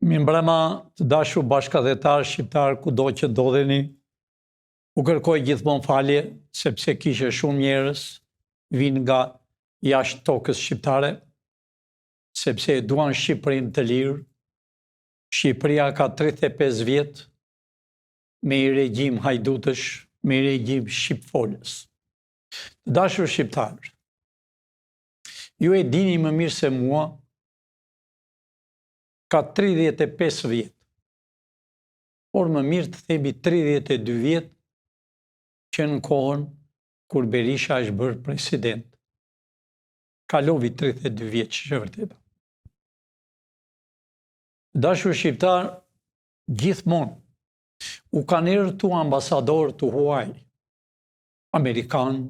Mirëmbrëma të dashur bashkëdhetar shqiptar kudo që ndodheni. U kërkoj gjithmonë falje sepse kishe shumë njerëz vinë nga jashtë tokës shqiptare, sepse e duan Shqipërinë të lirë. Shqipëria ka 35 vjet me i regjim hajdutësh, me i regjim shqipfolës. Të dashur shqiptarë, ju e dini më mirë se mua, ka 35 vjet, por më mirë të themi 32 vjet që në kohën kur Berisha është bërë president. Kalovi 32 vjet që është vërteta. Dashur shqiptar, gjithmonë u kanë erdhur tu ambasador të huaj, amerikan,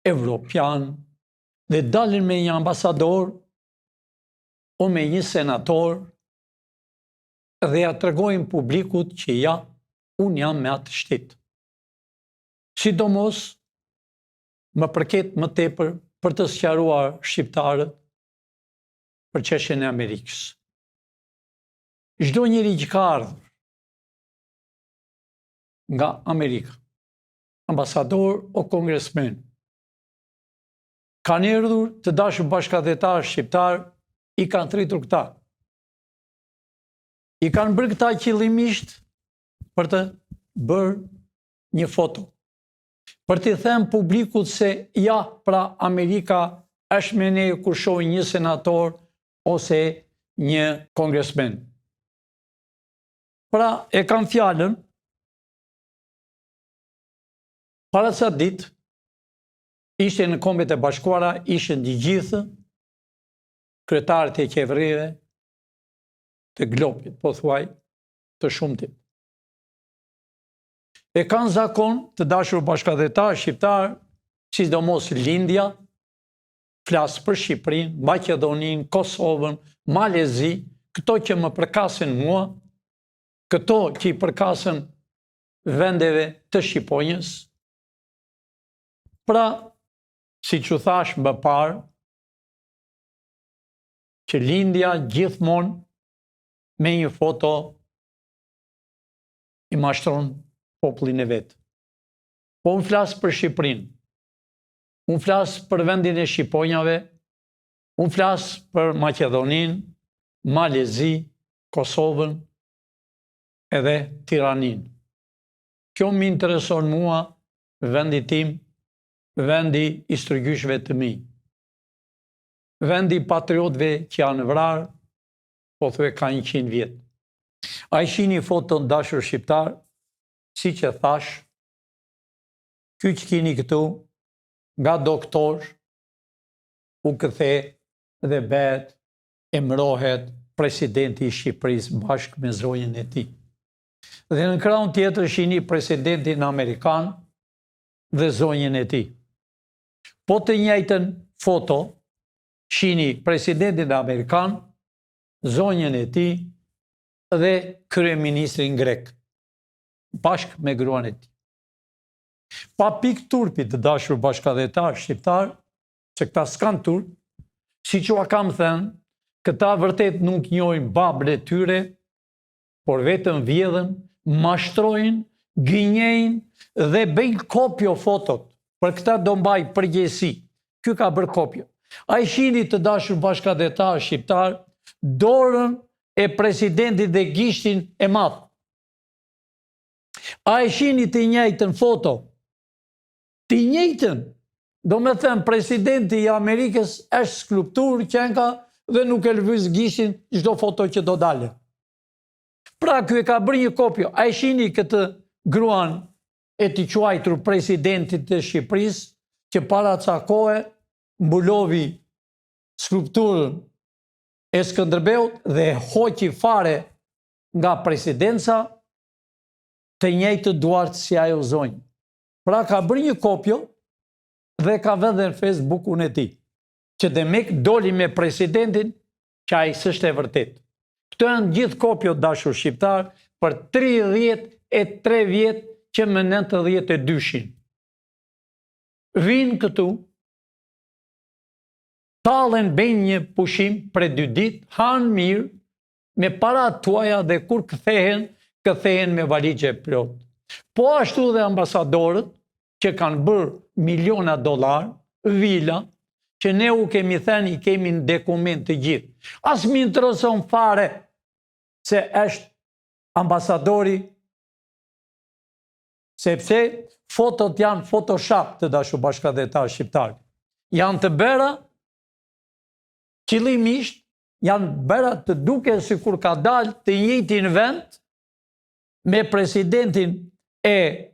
evropian, dhe dalin me një ambasador o me një senator dhe ja tregojnë publikut që ja, unë jam me atë shtet. Sidomos më përket më tepër për të sqaruar shqiptarët për çështjen e Amerikës. Çdo njeri që ka ardhur nga Amerika, ambasador o kongresmen, kanë erdhur të dashur bashkëdhetar shqiptar, i kanë thritur këta. I kanë bërë këta qëllimisht për të bërë një foto. Për të thënë publikut se ja, pra Amerika është me ne kur shohin një senator ose një kongresmen. Pra e kanë fjalën, para sa ditë, ishte në Kombet e Bashkuara, ishin të gjithë kryetarët e qeverive të globit, po thuaj, të shumtit. E kanë zakon të dashur bashkëdhetar shqiptar, sidomos lindja, flas për Shqipërinë, Maqedoninë, Kosovën, Malezi, këto që më përkasin mua, këto që i përkasin vendeve të Shqiponjës. Pra, si që thash më parë, që lindja gjithmonë me një foto i mashtron popullin e vetë. Po unë flasë për Shqipërinë, unë flasë për vendin e Shqiponjave, unë flasë për Maqedoninë, Malezi, Kosovën edhe Tiranin. Kjo më intereson mua, vendi tim, vendi i strëgjyshve të mi. Vendi patriotëve që janë vrarë, po thue ka 100 vjet. A i shini foton dashur shqiptar, si që thash, ky që kini këtu, nga doktor, u këthe dhe bet, emrohet presidenti i Shqipërisë bashkë me zonjën e tij. Dhe në krahun tjetër shini presidentin amerikan dhe zonjën e tij. Po të njëjtën foto, shini presidentin amerikan, zonjën e tij dhe kryeministrin grek, bashkë me gruan e tij. Pa pikë turpi të dashur bashkëdhetar shqiptar, që këta s'kan turp, si që kam thënë, këta vërtet nuk njohin babën e tyre, por vetëm vjedhen, mashtrojnë, gënjejnë dhe bëjnë kopjo fotot. Për këta do mbaj përgjegjësi. Ky ka bërë kopjo. A i shini të dashur bashkëdhetar shqiptar, dorën e presidentit dhe gishtin e madh. A e shini të njëjtën foto, të njëjtën, do me thënë presidenti i Amerikës është skulptur qenka dhe nuk e lëviz gishtin çdo foto që do dalë. Pra ky e ka bërë një kopjo. A e shini këtë gruan e të quajtur presidentit të Shqipërisë, që para ca kohe mbulovi skulpturën e Skënderbeut dhe hoqi fare nga presidenca, të njëjtë duart si ajo zonjë. Pra ka bërë një kopjo dhe ka vënë në Facebookun e tij, që demek doli me presidentin që ai s'është e vërtet. Këto janë gjithë kopjo dashur shqiptar për 33 vjet që më 92-shin. Vinë këtu, tallen, bëjnë një pushim për 2 ditë, hanë mirë, me parat tuaja dhe kur këthehen me valigje plot. Po ashtu dhe ambasadorët që kanë bërë miliona dollar, vila, që ne u kemi thënë, i kemi në dokument të gjithë. As më intereson fare se është ambasadori, sepse fotot janë Photoshop të dashur bashkëdhetar shqiptar. Janë të bëra, qëllimisht, janë bëra të duke si kur ka dalë të njëjtin vend me presidentin e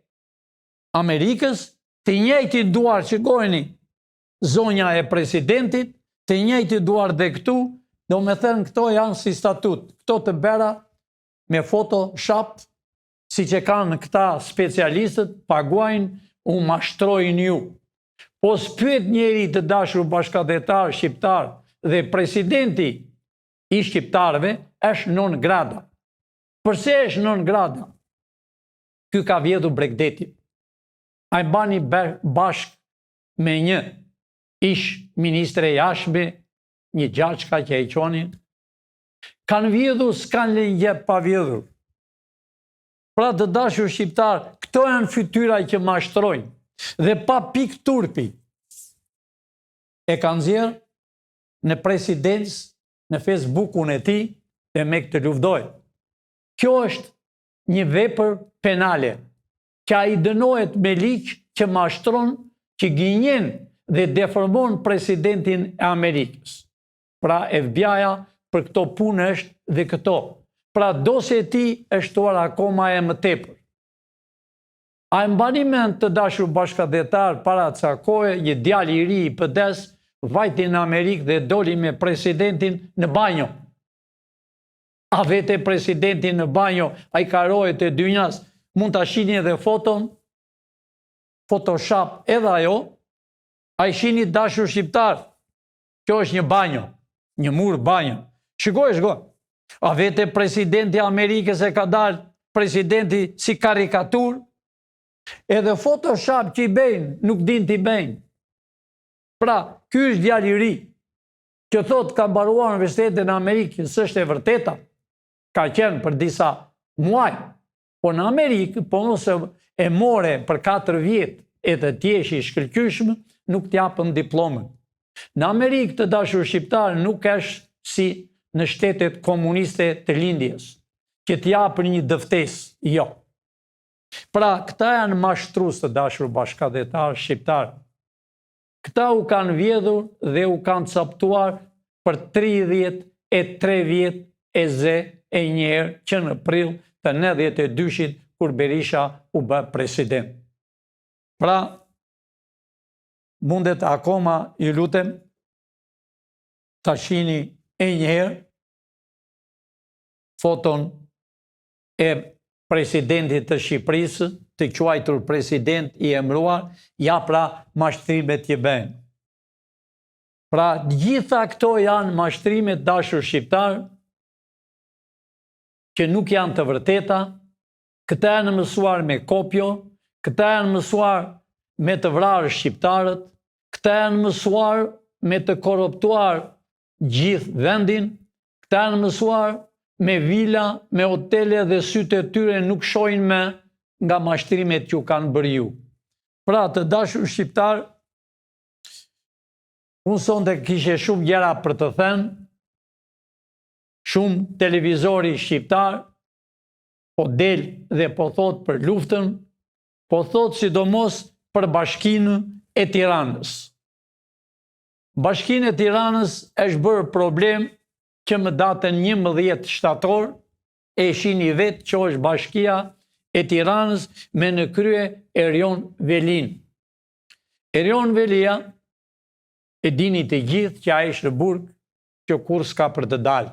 Amerikës, të njëjtin duar që gojni zonja e presidentit, të njëjtin duar dhe këtu, do me thënë këto janë si statut, këto të bëra me Photoshop, si që kanë këta specialistët, paguajnë, u mashtrojnë ju. Po s'pyet njeri të dashur bashkëdhetar shqiptar dhe presidenti i shqiptarëve është non grata. Përse është non grata? Ky ka vjedhur Bregdetin. A i bani bashk me një ish ministre jashtme, një gjaçka që e qonin. Kanë vjedhur, s'kanë lëngje pa vjedhur. Pra të dashur shqiptar, këto janë fytyra që mashtrojnë. Dhe pa pik turpi e kanë zjerë në presidencë, në Facebookun e tij dhe me këtë luftoj. Kjo është një vepër penale, që ai dënohet me ligj që mashtron, që gënjen dhe deformon presidentin e Amerikës. Pra FBI-ja për këto punë është dhe këto. Pra dosja e tij është shtuar akoma e më tepër. A e mbani mend të dashur bashkëdhetar, para ca kohe një djalë i ri i PD-s vajti në Amerikë dhe doli me presidentin në banjo. A vete presidentin në banjo, a i karohet e dynjas, mund të shini edhe foton, Photoshop edhe ajo, a i shini dashur shqiptar, kjo është një banjo, një mur banjo. Shikoj. A vete presidenti Amerikës e ka dalë presidenti si karikatur, edhe Photoshop që i bejnë, nuk din t'i bejnë. Pra, ky është djalë i ri, që thot ka mbaruar Universitetin e Amerikës, s'është e vërteta, ka qenë për disa muaj, po në Amerikë, po nëse e more për 4 vjet e të tjesh i shkëlqyshëm, nuk t'japën diplomën. Në Amerikë të dashur shqiptar nuk është si në shtetet komuniste të lindjes, që t'japën një dëftesë, jo. Pra, këta janë mashtrues të dashur bashkëdhetar shqiptar. Këta u kanë vjedhur dhe u kanë captuar për 33 vjet e ze e njerë që në prill të 92-shit kur Berisha u bë president. Pra, mundet akoma, ju lutem, ta shihni e njerë foton e presidentit të Shqipërisë, të quajtur president i emëruar, ja pra mashtrimet që bëjnë. Pra, gjitha këto janë mashtrimet dashur shqiptar, që nuk janë të vërteta, këta janë mësuar me kopjo, këta janë mësuar me të vrarë shqiptarët, këta janë mësuar me të korruptuar gjithë vendin, këta janë mësuar me vila, me hotele dhe sytë e tyre nuk shojnë me nga mashtrimet që kanë bërë ju. Pra të dashur shqiptar, unë sonte kishe shumë gjëra për të thënë, shumë televizori shqiptar, po del dhe po thot për luftën, po thot sidomos për Bashkinë e Tiranës. Bashkinë e Tiranës është bërë problem që më datën 11 shtator e shini vetë që është Bashkia e Tiranës me në krye Erion Velin. Erion Velia, e dini të gjithë që a ishtë në burg, që kur s'ka për të dalë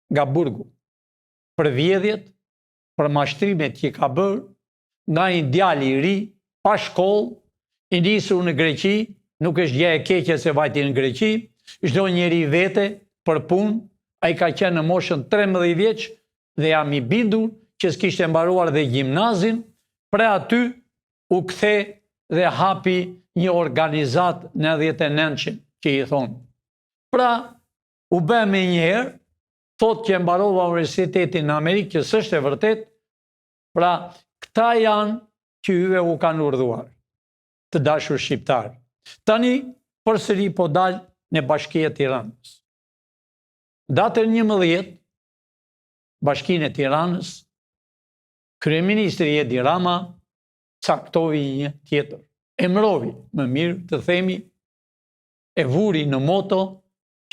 nga burgu. Për vjedhjet, për mashtrimet që ka bërë, nga një djalë i ri, pa shkollë, i nisur në Greqi, nuk është gjë e keqe se vajti në Greqi, çdo njeri vete për punë, ai ka qenë në moshën 13 vjeç dhe jam i bindur që s'kishte mbaruar dhe gjimnazin, pre aty u kthe dhe hapi një organizat në 19 që i thonë. Pra, u bë me njëherë thot që mbarova universitetin në Amerikë, që s'është e vërtet, pra këta janë që juve u kanë urdhëruar, të dashur shqiptar. Tani, përsëri po dalë në Bashkia e Tiranës. Datën 11, Bashkinë e Tiranës, Kryeministri Edi Rama caktovi një tjetër. Emrovi, më mirë të themi, e vuri në moto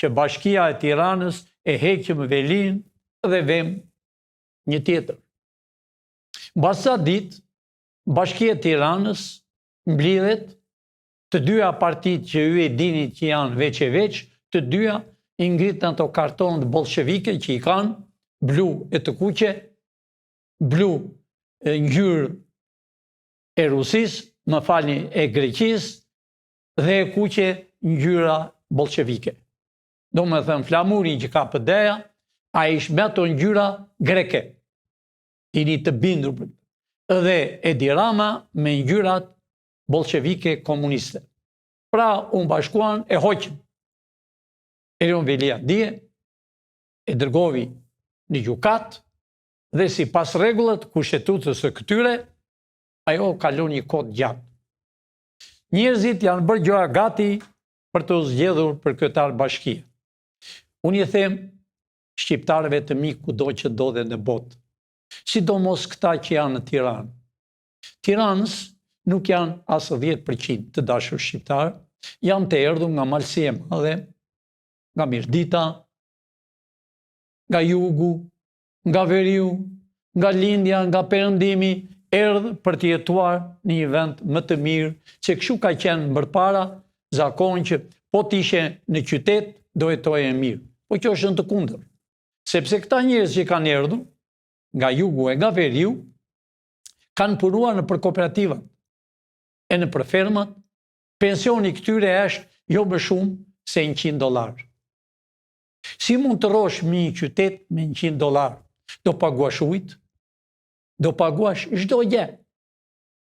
që Bashkia e Tiranës e heqëm velin dhe vem një tjetër. Basa ditë, Bashkia e Tiranës mblidhet, të dyja partit që ju e dini që janë veç e veç, të dyja i ngritën ato kartonët bolshevike që i kanë, blu e të kuqe, blu e ngjyrë e Rusis, më falni e Greqis, dhe e kuqe ngjyra bolshevike. Do me thënë flamurin që ka PD-ja, a ish me ato ngjyra greke. I një të bindur për. Dhe Edi Rama me ngjyrat bolshevike komuniste. Pra, unë bashkuan e hoqën. Erion Velia dje, e dërgovi një gjukat, dhe si pas regullet kushtetuesës së këtyre, ajo kalon një kod gjatë. Njerëzit janë bërë gjoja gati për të zgjedhur për kryetar bashkie. Unë i them shqiptarëve të mi kudo që ndodhen në botë, sidomos këta që janë në Tiranë. Tiranës nuk janë asë 10% të dashur shqiptarë, janë të erdhur nga malësie e madhe, nga Mirdita, nga jugu, nga veriu, nga lindja, nga perëndimi, erdhë për të jetuar në një vend më të mirë, që kështu ka qenë mbërpara, zakon që po t'ishe në qytet, do jetoje mirë. Po kjo është në të kundër. Sepse këta njerëz që kanë erdhur, nga jugu e nga veriu, kanë punuar në për kooperativat, e në për fermat, pensioni këtyre është jo më shumë se $100. Si mund të rosh një qytet me $100? Do paguash ujtë, do paguash çdo gjë.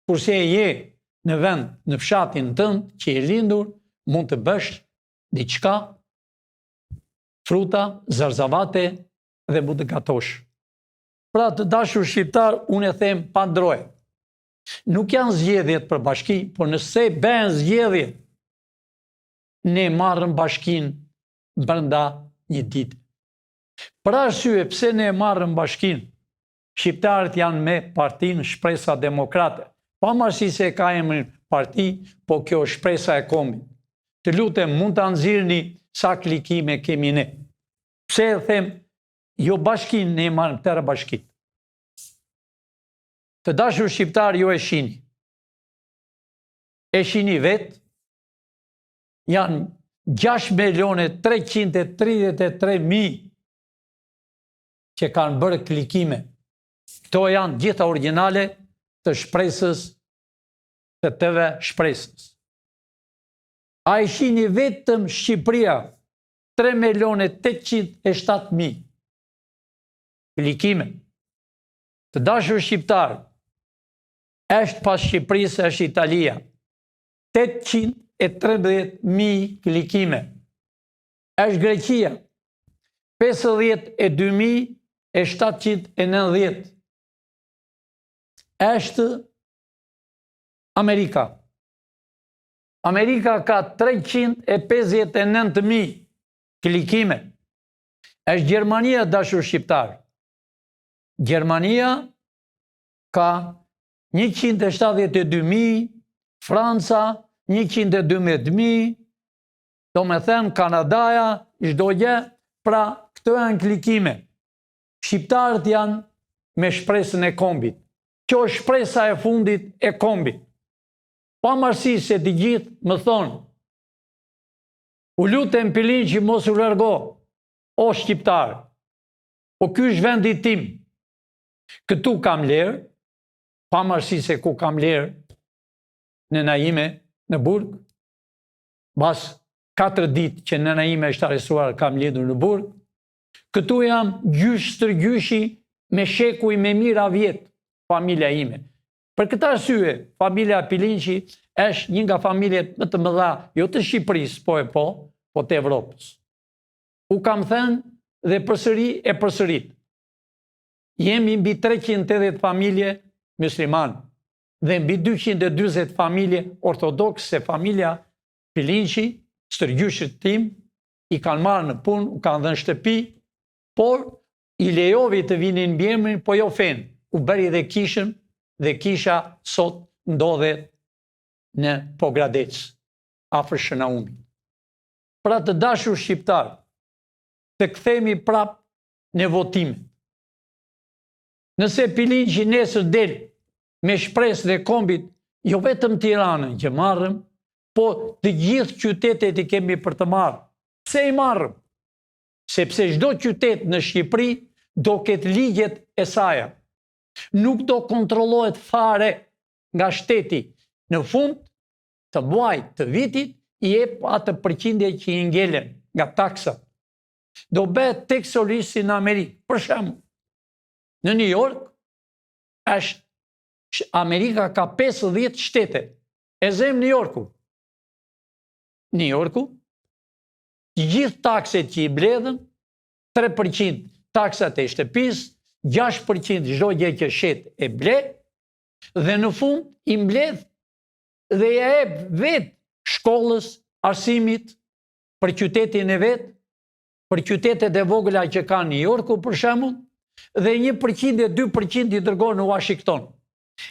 Kurse je në vend, në fshatin tënd që je lindur, mund të bësh diçka, fruta, zarzavate dhe mund të gatosh. Pra të dashur shqiptar, unë e them pa ndroje. Nuk janë zgjedhjet për bashki, por nëse bëhen zgjedhjet, ne marrëm bashkinë brenda një ditë. Për arsye pse ne marrëm bashkinë, shqiptarët janë me partinë Shpresa Demokrate. Pavarësisht se ka emrin parti, po kjo është shpresa e kombit. Të lutem, mund ta nxirrni sa klikime kemi ne. Pse e them, jo bashkinë ne marrëm tërë bashkitë. Të dashur shqiptar, jo e shihni. E shihni vetë, janë 6.333.000 që kanë bërë klikime. Këto janë gjitha originale të shpresës, të TV Shpresës. A e shihni vetëm Shqipëria 3.807.000 klikime. Të dashur shqiptar, është pas Shqipërisë është Italia. 813.000 klikime. Është Greqia. 52.790. Është Amerika. Amerika ka 359.000 klikime. Është Gjermania, dashur shqiptar. Gjermania ka 172.000, Franca 112.000, do me thënë Kanadaja, çdo gjë, pra këto janë klikime. Shqiptarët janë me shpresën e kombit. Kjo është shpresa e fundit e kombit. Pavarësisht se të gjithë më thonë, u lutem Pilinçi mos u largo, o shqiptar, po ky është vendi tim. Këtu kam lerë, pavarësisht se ku kam lerë, nëna ime në Burg, pas 4 ditë që nëna ime është arrestuar, kam lidhur në Burg. Këtu jam gjysh stërgjyshi me shekuj me mira vjetë, familja ime. Për këtë arsye, familja Pilinçi është një nga familjet më të mëdha, jo të Shqipërisë, po të Evropës. U kam thënë dhe përsëri e përsërit. Jemi mbi 380 familje musliman dhe mbi 240 familje ortodokse, familja Pilinqi, stërgjyshit tim, i kanë marrë në punë, u kanë dhënë shtëpi, por i lejovi të vinin mbi emrin, po jo fen. U bëri dhe kishën, dhe kisha sot ndodhet në Pogradec, afër Shënaumit. Pra të dashur shqiptar, të kthehemi prap në votime. Nëse Pilinqi nesër del me shpresë dhe kombit, jo vetëm Tiranën që marrëm, po të gjithë qytetet i kemi për të marrë. Pse i marrëm? Sepse çdo qytet në Shqipëri do ketë ligjet e saj. Nuk do kontrollohet fare nga shteti. Në fund të muajit të vitit i jep atë përqindje që i ngelen nga taksa. Do bëhet teksolish si në Amerikë. Për shembull, në New York Amerika ka 50 shtete. E zem New Yorku. New Yorku, gjithë takset që i bledhen, 3% taksat e shtëpisë, 6% çdo gjë që shet e ble, dhe në fund i mbledh dhe ja jep vetë shkollës, arsimit, për qytetin e vetë, për qytetet e vogla që ka New Yorku për shembull, dhe 1% e 2% i dërgon në Washington.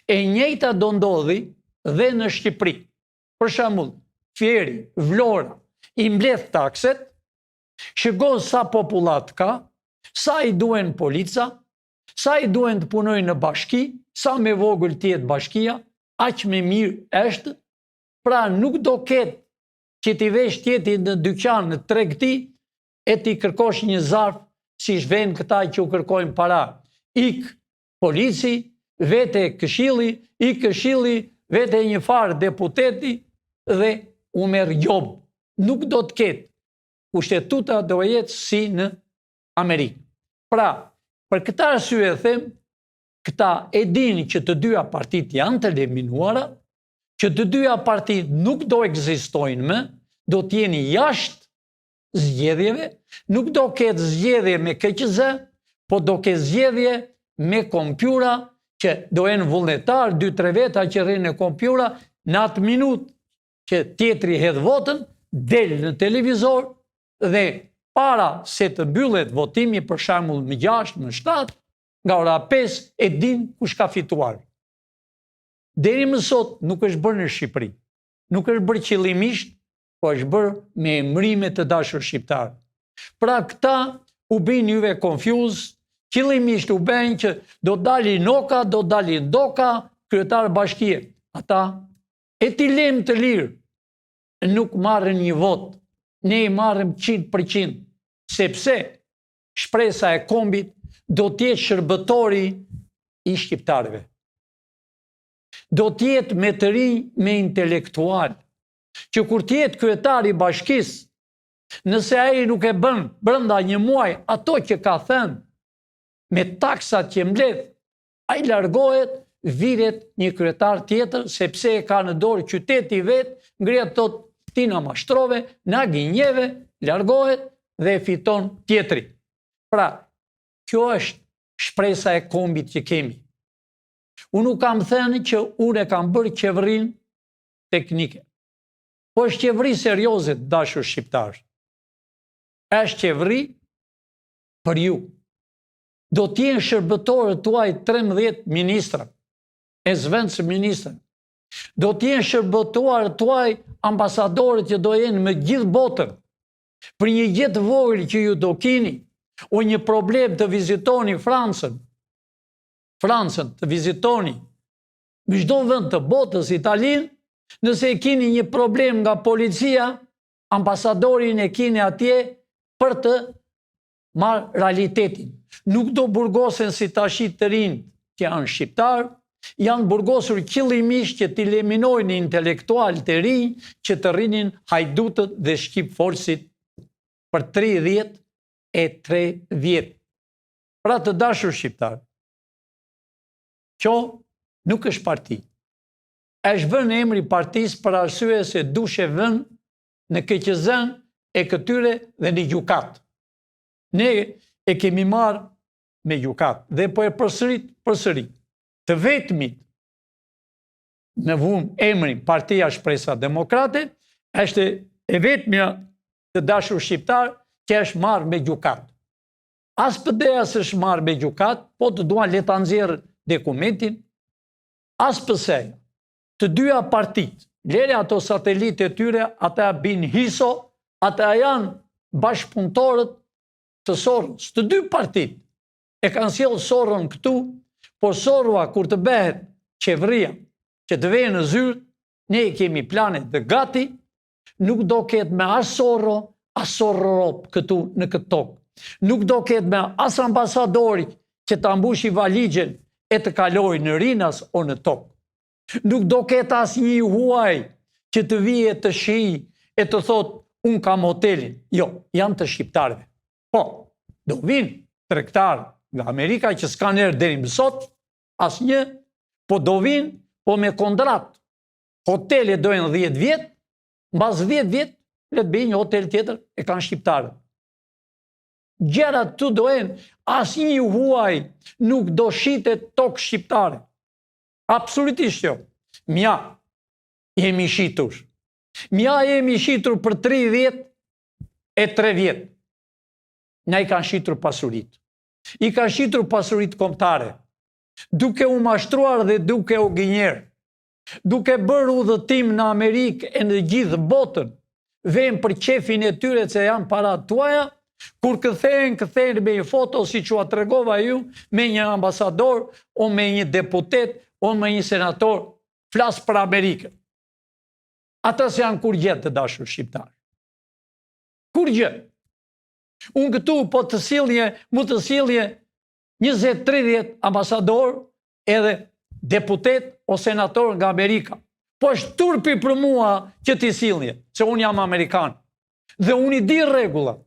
E njëjta do ndodhi dhe në Shqipëri. Për shembull, Fieri, Vlora, i mbledh takset, shikon sa popullat ka, sa i duhen polica, sa i duhen të punojnë në bashki, sa me vogël tjetë bashkia, aq me mirë është, pra nuk do ketë që ti vesh tjeti në dyqan në tregti, e ti kërkosh një zarf, si shven këta që u kërkojnë para. Ik polici, vete këshilli, ik këshilli, vete një farë deputeti dhe u merr job. Nuk do të ketë. Kushtetuta do jetë si në Amerikë. Pra, për këta arsye them, këta e dinë që të dyja partit janë të eliminuara, që të dyja partit nuk do ekzistojnë më, do të jeni jashtë zgjedhjeve, nuk do ketë zgjedhje me KQZ, po do ketë zgjedhje me kompjura që do jenë vullnetar, 2-3 veta që rrinë në kompjura, në atë minutë që tjetri hedh votën, del në televizor dhe para se të mbyllet votimi, për shembull më 6, më 7, nga ora 5 e din kush ka fituar. Deri më sot nuk është bërë në Shqipëri. Nuk është bërë qëllimisht, po është bërë me emrime të dashur shqiptar. Pra këta u bin juve confused, qëllimisht u ben që do dalin Noka, do dalin Doka, kryetar bashkie. Ata e ti lem të lirë, nuk marrën një vot, ne i marrëm 100%, sepse shpresa e kombit do t'jetë shërbëtori i shqiptarëve. Do t'jetë me të rinj, me intelektual, që kur t'jetë kryetari bashkisë, nëse ai nuk e bën brenda një muaj ato që ka thënë, me taksat që mbledh, ai largohet, viret një kryetar tjetër, sepse e ka në dorë qyteti vet, ngrihet tot Tina Mashtrove, na gënjeve, largohet dhe fiton tjetri. Pra, kjo është shpresa e kombit që kemi. Unë nuk kam thënë që unë e kam bërë qeverinë teknike. Po është qeveri serioze, dashur shqiptar. Është qeveri për ju. Do t'jenë shërbëtorët tuaj 13 ministra, e zvendës ministra. Do t'jenë shërbëtorët tuaj ambasadorët që do jenë me gjithë botën. Për një jetë vogël që ju do kini, o një problem të vizitoni Francën, të vizitoni, me çdo vend të botës, Italinë, nëse e kini një problem nga policia, ambasadorin e kini atje për të marrë realitetin. Nuk do burgosen si tashit të rinj që janë shqiptarë, janë burgosur qëllimisht që t'i eliminojnë intelektual të rinj që të rrinin hajdutët dhe shqip forsit për 33 vjet. Pra të dashur shqiptar, kjo nuk është parti. Është vënë emri partisë për arsye se dushe vënë në KQZ-n e këtyre dhe në gjykatë. Ne e kemi marrë me gjukat. Dhe po e përsëri, të vetmit në vëmë emrin Partia Shpresa Demokrate, është e vetmja të dashur shqiptar që është marrë me gjukat. As pëdeja së është marrë me gjukat, po të duan le ta nxjerrë dokumentin, as pëse të dyja partit, lere ato satelitë e tyre, ata bin hiso, ata janë bashkëpunëtorët të Soros. Të dy partit e kanë sjellë Soron këtu, por Sorua kur të bëhet qeveria që të vejë në zyrë, ne kemi planet dhe gati, nuk do ketë me as Soro, as Sororop këtu në këtë tokë. Nuk do ketë me as ambasadori që të ambushi valigjen e të kaloj në Rinas o në tokë. Nuk do ketë as një huaj që të vije të shiji e të thot unë kam hotelin. Jo, janë të shqiptarve. Po, do vinë tregtar nga Amerika që s'kan erë deri më sot, as një, po do vinë, po me kontrat. Hotelet dojnë 10 vjetë, mbas 10 vjetë, le të bëjë një hotel tjetër e kanë shqiptarët. Gjerat të dojnë, as një huaj nuk do shitet tokë shqiptare. Absolutisht jo. Mja, jemi shitur. Mja jemi shitur për 33 vjetë. Na i kanë shitur pasurit. I kanë shitur pasurit kombëtare. Duke u mashtruar dhe duke u gënjerë. Duke bërë udhëtim në Amerikë e në gjithë botën. Vejnë për qefin e tyre që janë para tuaja, kur këthejnë me një foto, si që a tregova ju, me një ambasador, o me një deputet, o me një senator, flasë për Amerikën. Ata se janë kur gjetë të dashur shqiptarë. Kur gjetë? Unë këtu po të silje, mu të silje 20-30 ambasador edhe deputet o senator nga Amerika. Po është turpi për mua që t'i silje, se unë jam Amerikan. Dhe unë i di regullat.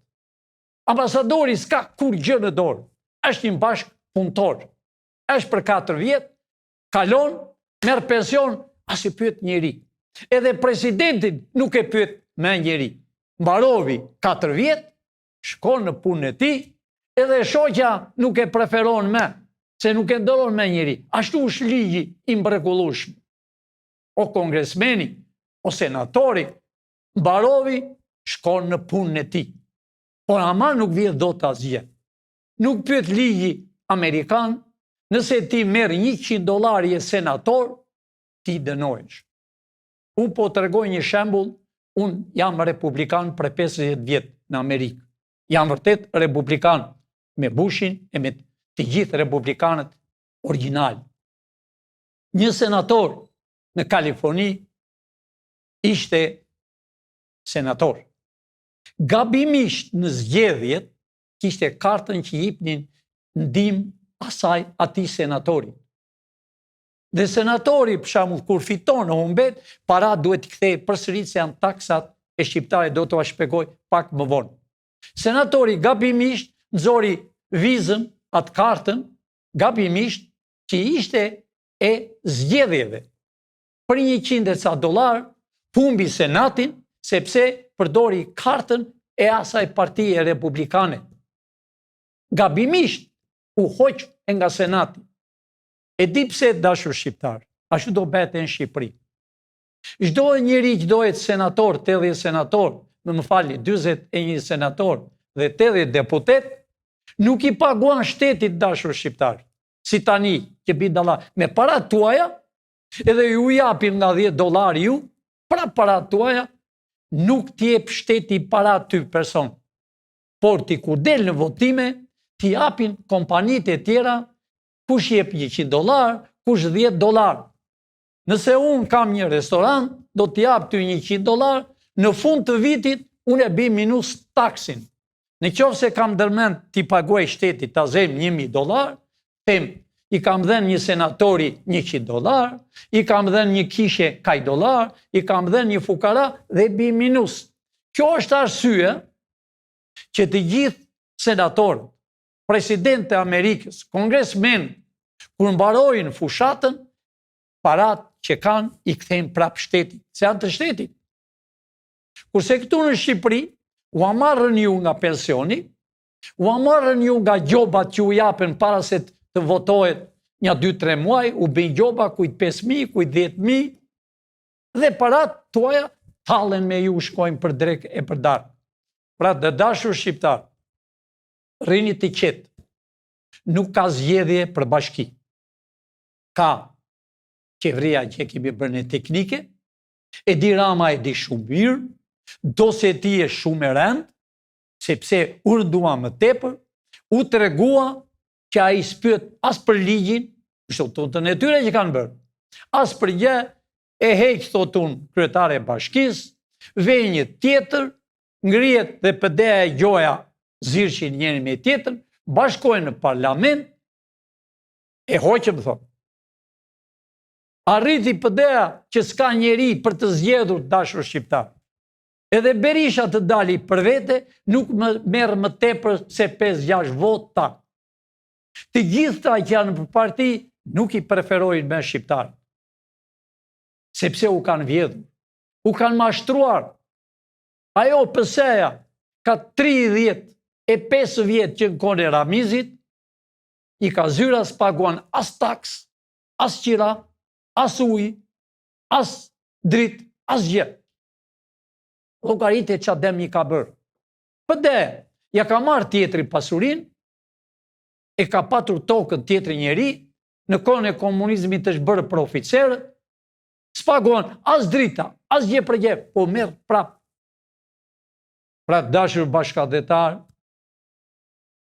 Ambasadori s'ka kur gjë në dorë. Është një bashkë punëtor. Është për 4 vjetë, kalon, merë pension, as i pyet njeri. Edhe presidentin nuk e pyet me njeri. Mbarovi 4 vjetë, shkon në punën e tij, edhe shoqja nuk e preferon me, se nuk e ndoron me njeri. Ashtu është ligji i mrekullueshëm. O kongresmeni, o senatori, mbarovi, shkon në punën e tij. Por ama nuk vjet dot asgjë. Nuk pyet ligji amerikan, nëse ti merr $100 je senator, ti dënohesh. Unë po të regoj një shembull, unë jam republikan për 50 vjetë në Amerikë. Jam vërtet republikan me Bushin e me të gjithë republikanët original. Një senator në Kaliforni ishte senator. Gabimisht në zgjedhjet kishte kartën që jepnin ndihmë asaj atij senatori. Dhe senatori, për shembull, kur fiton në humbet, para duhet i kthejë përsëri se janë taksat e shqiptare, do t'ua shpjegoj pak më vonë. Senatori gabimisht nxori vizën, atë kartën, gabimisht që ishte e zgjedhjeve. Për $100 humbi senatin, sepse përdori kartën e asaj partie republikane. Gabimisht u hoq nga senati. E di pse dashur shqiptar, ashtu do bëhet në Shqipëri. Çdo njeri që dohet senator, 80 senator, më falni, 41 senator dhe 80 deputet, nuk i paguan shtetit dashur shqiptar. Si tani, që bidalla me parat tuaja, edhe ju japin nga $10 ju, pra parat tuaja, nuk t'jep shteti para ty person. Por ti kur del në votime, t'i japin kompanit e tjera, kush jep $100, kush $10. Nëse unë kam një restoran, do t'i jap ty $100, në fund të vitit, unë e bi minus taksin. Në qoftë se kam dërmend t'i paguaj shtetit, ta zem $1000, them, i kam dhenë një senatori $100, i kam dhenë një kishe kaj $, i kam dhenë një fukara dhe bi minus. Kjo është arsye që të gjithë senatorët, president e Amerikës, kongresmen, kur mbarojnë fushatën, parat që kanë i kthejnë prap shtetit, se janë të shtetit. Kurse këtu në Shqipëri, u amarrën ju nga pensioni, U amarën ju nga gjobat që u japen para se të votohet një 2-3 muaj, u bëjnë gjoba, kujt 5.000, kujt 10.000, dhe parat tuaja halen me ju, shkojnë për drek e për darkë. Pra të dashur shqiptar, rini të qetë, nuk ka zgjedhje për bashki. Ka qeveria që kemi bërë në teknike, Edi Rama e di shumë mirë, dosje e tij është shumë e rëndë, sepse u rëndua më tepër, u tregua që ai s'pyet as për ligjin, shtoton e tyre që kanë bërë, as për gjë, e heq thotun kryetare e bashkisë, vjen një tjetër, ngrihet dhe PD-ja e Gjoja zirqin njëri me tjetër, bashkojnë në parlament, e hoqëm thot. Arriti PD-ja që s'ka njeri për të zgjedhur dashur shqiptar. Edhe Berisha të dali për vete, nuk më merë më tepër se 5-6 vota. Të gjitha që janë për parti, nuk i preferojnë me shqiptar. Sepse u kanë vjedhur, u kanë mashtruar. Ajo PS-ja ka 35 vjetë që në kone Ramizit, i ka zyra s'paguan as taks, as qira, as uj, as drit, as gjë. Llogarit e çadem i ka bërë. PD, ja ka marrë tjetri pasurin, e ka patur tokën tjetri njeri, në kohën e komunizmit është bërë për oficerët, s'paguan as drita, as gjë për gjë, po merr prap. Pra dashur bashkëdhetar,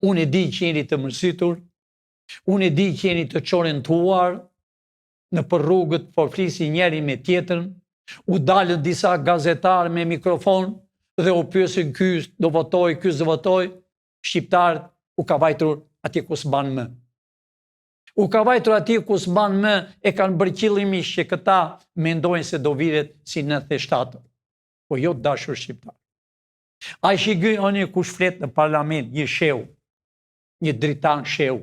unë e di që jeni të mërzitur, unë e di që jeni të çorientuar, në për rrugët po flisi njeri me tjetërn, u dalën disa gazetarë me mikrofon dhe u pyesin ky do votoj, ky s'do votoj, shqiptarët u ka vajtur atje ku s'ban më. U ka vajtur atje ku s'ban më, e kanë bërë qëllimisht që këta mendojnë se do viret si 97. Po jo dashur shqiptar. Ai shigoni kush flet në parlament, një sheu, një dritan sheu.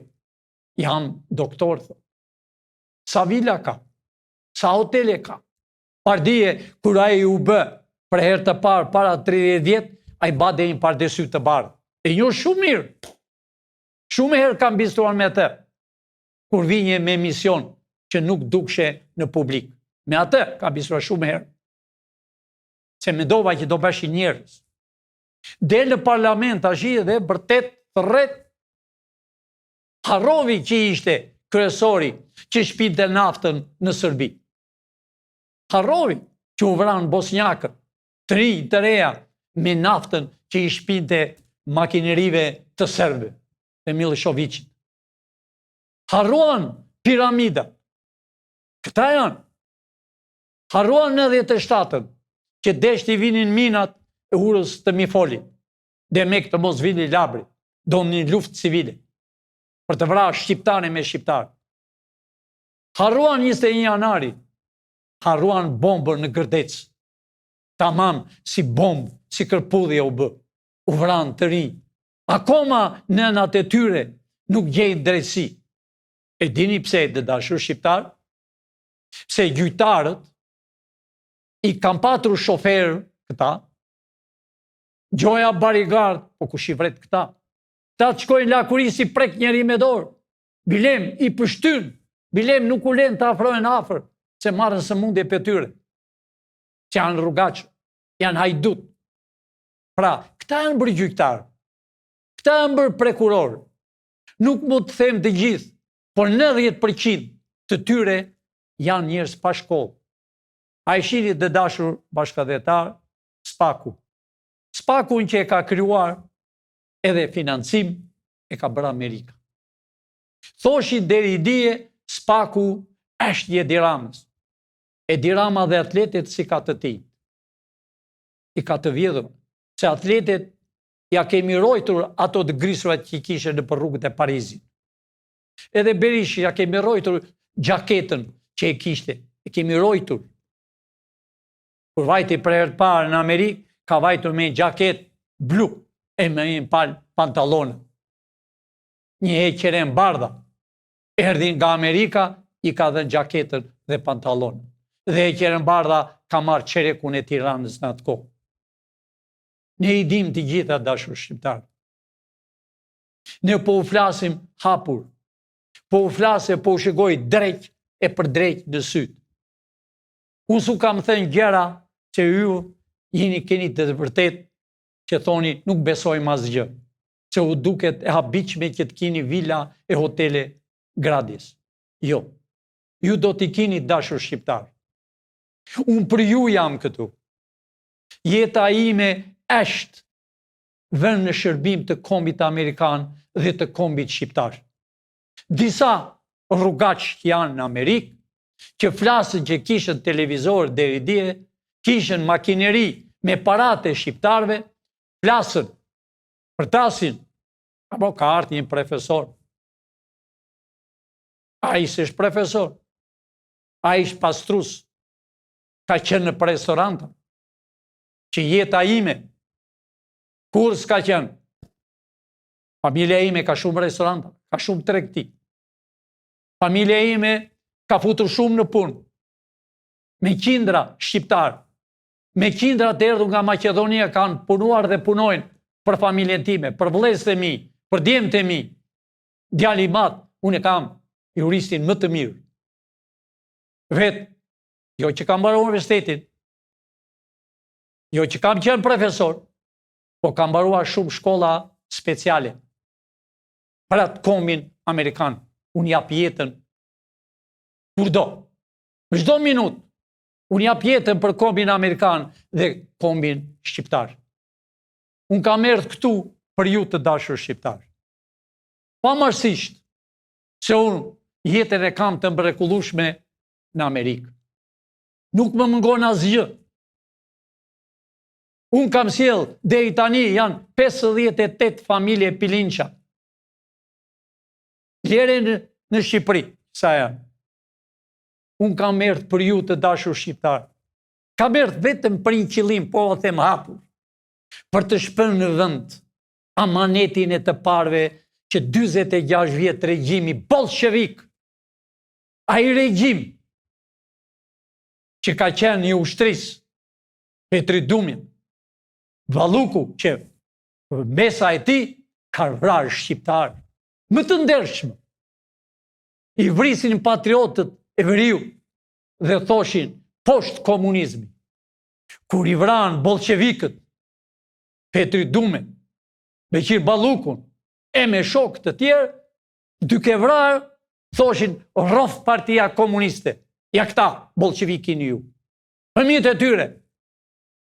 Jam doktor, thot. Sa vila ka, sa hotele ka. Pardije, kur ai u bë, për herë të parë, para 30 vjetë, ai bade një pardesy të bardhë. E një shumë mirë. Shumë herë kam biseduar me atë, kur vinje me emision që nuk dukshe në publik. Me atë kam biseduar shumë herë. Se mendova që do bëshin njerëz. Del në parlament tash dhe vërtet thret. Harrovi që ishte kryesori që shpinte naftën në Serbi. Harrovi që u vranë bosnjakët, të reja me naftën që i shpinte makinerive të Serbëve, të Miloševićit. Harruan piramida. Këta janë. Harruan në 97-ën, që deshti vinin minat e urës të Mifolit, dhe me këtë mos vini labri, do një luft civile, për të vrarë shqiptare me shqiptarë. Harruan 21 janari, harruan bombër në Gërdec. Tamam, si bombë, si kërpudhja u bë. U vranë të rinj. Akoma nënat e tyre nuk gjejnë drejtësi. E dini pse dhe dashur shqiptar? Se gjyqtarët i kam patur shoferë këta, Gjoja Barigard, po kush i vret këta? Ta të shkojnë lakuri si prek njeri me dorë. Bilem i pështyn, bilem nuk u len të afrojnë afer, se marrën sëmundje për tyre. Që janë rrugaqë, janë hajdut. Pra, këta janë bërë gjyqtarë, këta janë bërë prekurorë. Nuk mund të them të gjithë, por 90% të tyre janë njerëz pa shkollë. A i shini dhe dashur bashkëdhetar, Spaku. Spakun që e ka kryuar edhe financim e ka bërë Amerika. Thoshin deri i dije, Spaku është një Edi Ramës. Edi Rama dhe atletet si ka të ti. I ka të vjedhur. Se atletet ja kemi rojtur ato të grisurat që i kishe në për rrugët e Parizit. Edhe Berisha ja kemi rojtur gjaketën që e kishte. E kemi rojtur. Kur vajti për herë të parë në Amerikë, ka vajtur me gjaket blu e me një pantalonë. Një heqeren bardha. Erdhi nga Amerika, i ka dhënë gjaketën dhe pantalonë. Dhe heqeren bardha ka marrë qerekun e Tiranës në atë kohë. Ne i dim të gjitha dashur shqiptarë. Ne po u flasim hapur, po u flasim, po u shikoj drejt e për drejt në sytë. Unë su kam thënë gjëra që ju jeni keni të vërtet që thoni nuk besojmë asgjë, që u duket e habitshme që të keni vila e hotele gradis. Jo, ju do t'i keni dashur shqiptar. Unë për ju jam këtu. Jeta ime është vënë në shërbim të kombit amerikan dhe të kombit shqiptar. Disa rrugaq janë në Amerikë, që flasën që kishën televizor deri dje, kishën makineri me parate shqiptarve, flasën, përtasin, apo ka ardhur një profesor. A i s'është profesor, a i është pastrus, ka qenë në restoranta, që jeta ime, kur s'ka qenë, familja ime ka shumë restoranta, ka shumë tregti, familja ime ka futur shumë në punë, me qindra shqiptar, me qindra të erdhur nga Maqedonia kanë punuar dhe punojnë për familjen time, për vëllezërit e mi, për djemtë e mi, djali i madh, unë e kam juristin më të mirë. Vetë, jo që kam mbaruar universitetin, jo që kam qenë profesor, po kam mbaruar shumë shkolla speciale për atë kombin amerikan. Unë jap jetën kurdo, në çdo minutë, unë jap jetën për kombin amerikan dhe kombin shqiptar. Unë kam erdhur këtu për ju të dashur shqiptar. Pavarësisht se unë jetën e kam të mrekullueshme në Amerikë. Nuk më mungon asgjë. Unë kam sjell deri tani janë 58 familje pilinqa. Lere në Shqipëri, sa janë. Unë kam erdhur për ju të dashur shqiptar. Kam erdhur vetëm për një qëllim, po o them hapur, për të shpërë në vend amanetin e të parve që 46 vjet regjimi bolshevik, ai regjim që ka qenë një ushtrisë, Petri Dumin, Valluku, që mesa e tij ka vrarë shqiptar, më të ndershëm. I vrisin patriotët e veriu dhe thoshin poshtë komunizmi. Kur i vranë bolshevikët, Petri Dumin, Beqir Ballukun, e me shok të tjerë, duke vrarë, thoshin rrof partia komuniste. Ja këta, bolshevikin ju. Fëmijët e tyre,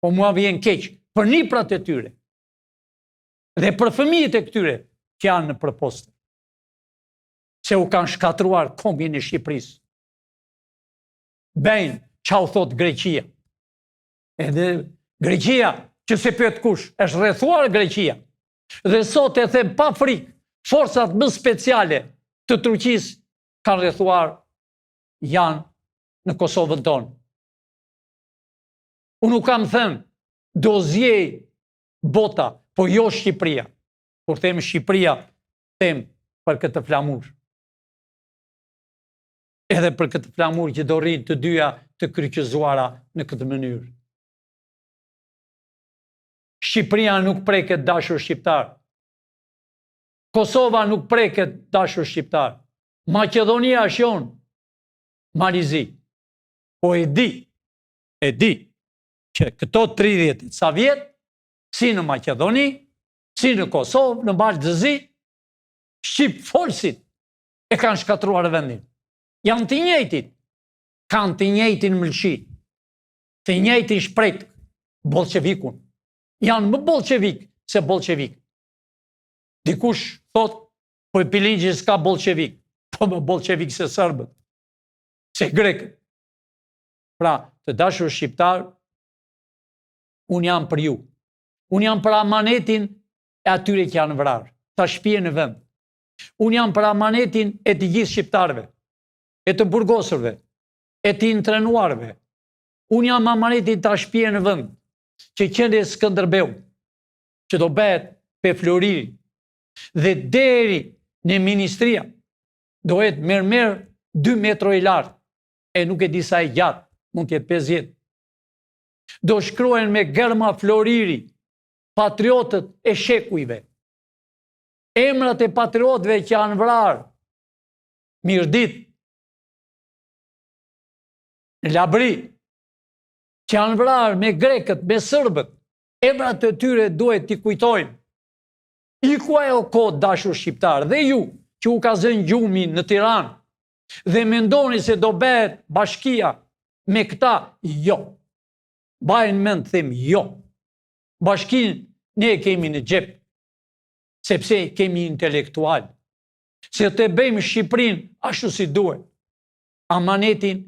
po mua vjen keq, për niprat e tyre, dhe për fëmijët e këtyre që janë në përposte, se u kanë shkatruar kombin e Shqipërisë. Bejnë, qa u thot Greqia. Edhe Greqia, që se pyet kush, është rrethuar Greqia. Dhe sot e them pa frikë, forcat më speciale të Turqisë kanë rrethuar, janë në Kosovën tonë. Unë nuk kam thënë do zjej bota, po jo Shqipëria. Kur them Shqipëria, them për këtë flamur. Edhe për këtë flamur që do rrinë të dyja të kryqëzuara në këtë mënyrë. Shqipëria nuk preket dashur shqiptar. Kosova nuk preket dashur shqiptar. Maqedonia është jonë, Malizi. Po e di që këto 30 sa vjet, si në Maqedoni, si në Kosovë, në Bashkëzi, Shqip folësit e kanë shkatruar vendin. Janë të njëjtit, kanë të njëjtin mëlçi, të njëjtin shpret, bolshevikun. Janë më bolshevik se bolshevik. Dikush thot, po i Pilingji s'ka bolshevik, po më bolshevik se sërbët, se grekët. Pra, të dashur shqiptar, unë jam për ju. Unë jam për amanetin e atyre që janë vrarë, ta shpije në vend. Unë jam për amanetin e të gjithë shqiptarve, e të burgosërve, e të intrenuarve. Unë jam amanetin ta shpije në vend, që qende Skënderbeu, që do bëhet pe Floriri, dhe deri në ministria, do jetë merë 2 metro i lartë, e nuk e disa e gjatë, mund tjetë 50. Do shkruajnë me gërma Floriri, patriotët e shekujve. emrat e patriotëve që janë vrarë, Mirdit, në Labri, që janë vrarë me grekët, me sërbët, emrat e tyre duhet t'i kujtojmë. I ku ajo kohë dashur shqiptar, dhe ju që u ka zënë gjumi në Tiranë, dhe mendoni se do bëhet bashkia me këta, jo. Bajnë mend, them jo. Bashkin ne kemi në xhep, sepse kemi intelektual. Se të bëjmë Shqipërinë ashtu si duhet. Amanetin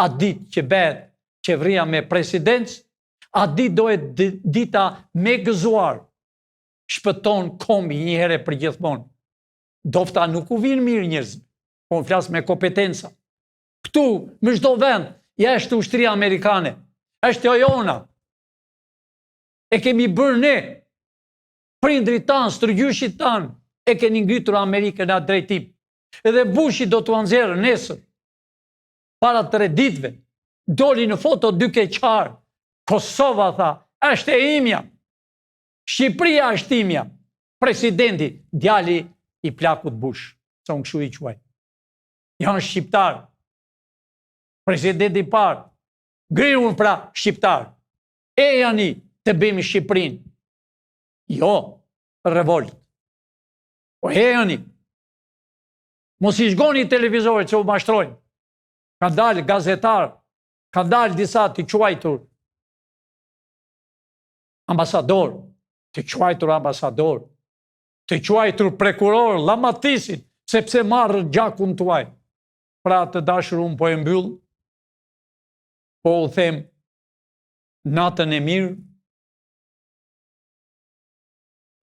atë ditë që bëhet qeveria me presidencë, atë ditë dohet dita me gëzuar. Shpëton kombi një herë për gjithmonë. Dofta nuk u vinë mirë njerëz, po në flas me kompetenca. Këtu, në çdo vend, jashtë ushtria amerikane, është jo jona. E kemi bërë ne, prindrit tanë, stërgjyshit tanë, e keni ngritur Amerikën atë drejtim. Edhe Bushi do t'u nxjerrë nesër, para 3 ditëve, doli në foto duke qarë. Kosova tha, është e imja. Shqipëria është imja. Presidenti, djali i plakut Bush, sa unë kështu i quaj. Janë shqiptar. Presidenti parë, grinur pra shqiptar. E janë të bëjmë Shqipërinë. Jo, revolt. Po e janë. Mos i shgoni televizorit që u mashtrojnë. Ka dalë gazetar, ka dalë disa të quajtur ambasador, të quajtur ambasador, të quajtur prokuror, lamatisin, sepse marrë gjakun tuaj. Pra të dashur unë po e mbyll, po u them natën e mirë,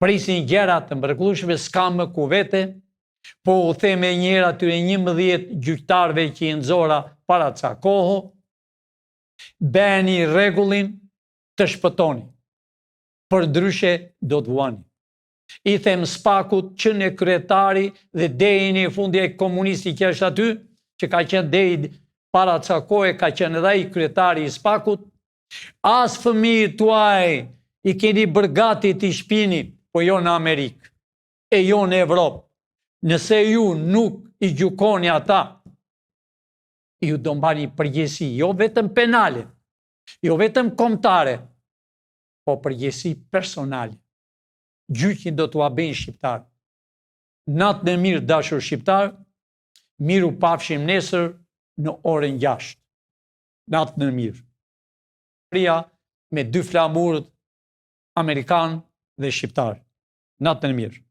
prisin gjëra të mrekullueshme, s'ka më ku vete, po u them e njëra atyre 11 gjyqtarëve që i nxora para ca kohë, bëni rregullin të shpëtoni. Për ndryshe do të vuani. I them Spakut që në kryetari dhe deri në fundi e komunisti që është aty, që ka qenë deri para ca kohë, ka qenë edhe ai kryetari i Spakut, as fëmijët tuaj i keni bërë gati t'i shpini, po jo në Amerikë, e jo në Evropë. Nëse ju nuk i gjykoni ata, ju do mbani përgjegjësi, jo vetëm penale, jo vetëm kombëtare, po përgjegjësi personale. Gjyqin do t'ua bëjnë shqiptar. Natën e mirë, dashur shqiptar, miru pafshim nesër në orën 6. Natën e mirë. Me 2 flamurët amerikan dhe shqiptar. Natën e mirë.